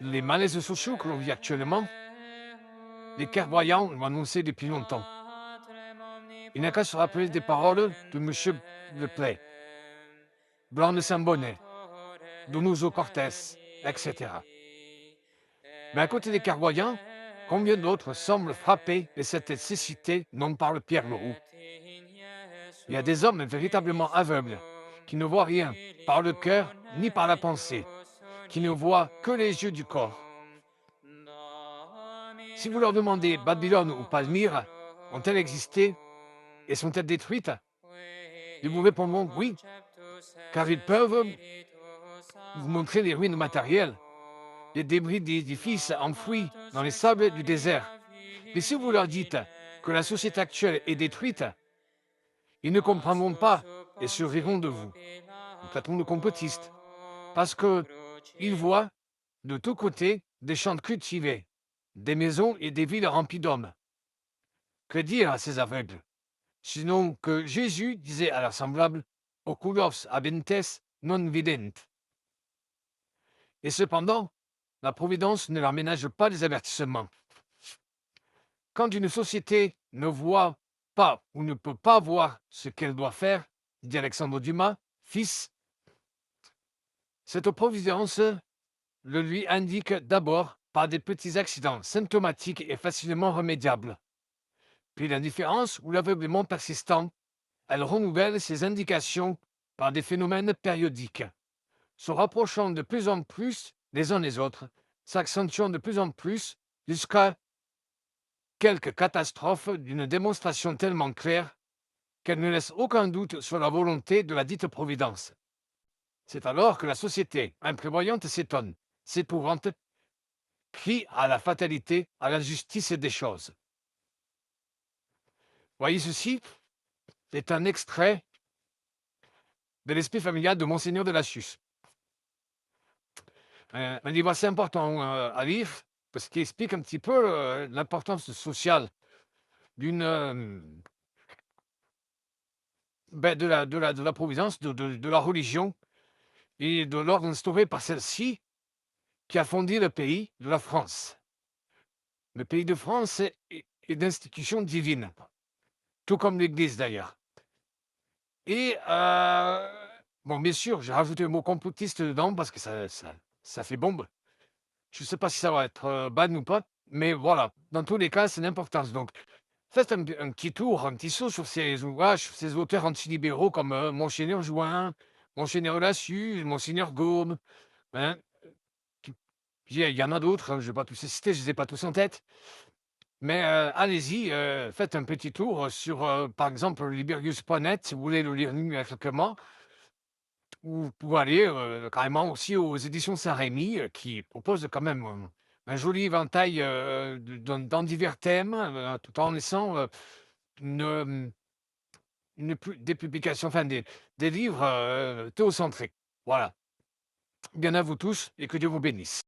les malaises sociaux que l'on vit actuellement, les clairvoyants l'ont annoncé depuis longtemps. Il n'a qu'à se rappeler des paroles de Monsieur Le Play, Blanc de Saint-Bonnet, Donoso Cortés, etc. Mais à côté des clairvoyants, combien d'autres semblent frappés de cette cécité dont parle Pierre Leroux? Il y a des hommes véritablement aveugles, qui ne voient rien par le cœur ni par la pensée, qui ne voient que les yeux du corps. Si vous leur demandez Babylone ou Palmyre, ont-elles existé et sont-elles détruites? Ils vous répondront oui, car ils peuvent vous montrer les ruines matérielles, les débris d'édifices enfouis dans les sables du désert. Mais si vous leur dites que la société actuelle est détruite, ils ne comprendront pas et se riront de vous. Nous traiterons de complotistes, parce qu'ils voient de tous côtés des champs cultivés, des maisons et des villes remplies d'hommes. Que dire à ces aveugles? Sinon que Jésus disait à leurs semblables, Oculos habentes non vident. Et cependant, la Providence ne leur ménage pas les avertissements. Quand une société ne voit pas ou ne peut pas voir ce qu'elle doit faire, dit Alexandre Dumas, fils, cette providence le lui indique d'abord par des petits accidents symptomatiques et facilement remédiables. Puis l'indifférence ou l'aveuglement persistant, elle renouvelle ses indications par des phénomènes périodiques, se rapprochant de plus en plus les uns des autres, s'accentuant de plus en plus jusqu'à quelque catastrophe d'une démonstration tellement claire qu'elle ne laisse aucun doute sur la volonté de la dite Providence. C'est alors que la société imprévoyante s'étonne, s'épouvante, crie à la fatalité, à la justice des choses. Voyez ceci, c'est un extrait de l'esprit familial de Monseigneur de Lassus. Un livre assez important à lire, parce qu'il explique un petit peu l'importance sociale d'une de la providence, de la religion et de l'ordre instauré par celle-ci qui a fondé le pays de la France. Le pays de France est d'institution divine, tout comme l'Église d'ailleurs. Et bon, bien sûr, j'ai rajouté le mot complotiste dedans parce que ça fait bombe. Je ne sais pas si ça va être ban ou pas, mais voilà, dans tous les cas, c'est l'importance. Donc, faites un petit tour, un petit saut sur ces ouvrages, sur ces auteurs antilibéraux comme Monseigneur Juin, Monseigneur Lassus, Monseigneur Gaume. Hein. Il y en a d'autres, hein, je ne vais pas tous les citer, je ne les ai pas tous en tête. Mais allez-y, faites un petit tour sur, par exemple, liberius.net, si vous voulez le lire numériquement, ou vous pouvez aller carrément aussi aux éditions Saint-Rémy, qui proposent quand même un joli éventail dans divers thèmes, tout en laissant une, des publications, enfin des livres théocentriques. Voilà. Bien à vous tous et que Dieu vous bénisse.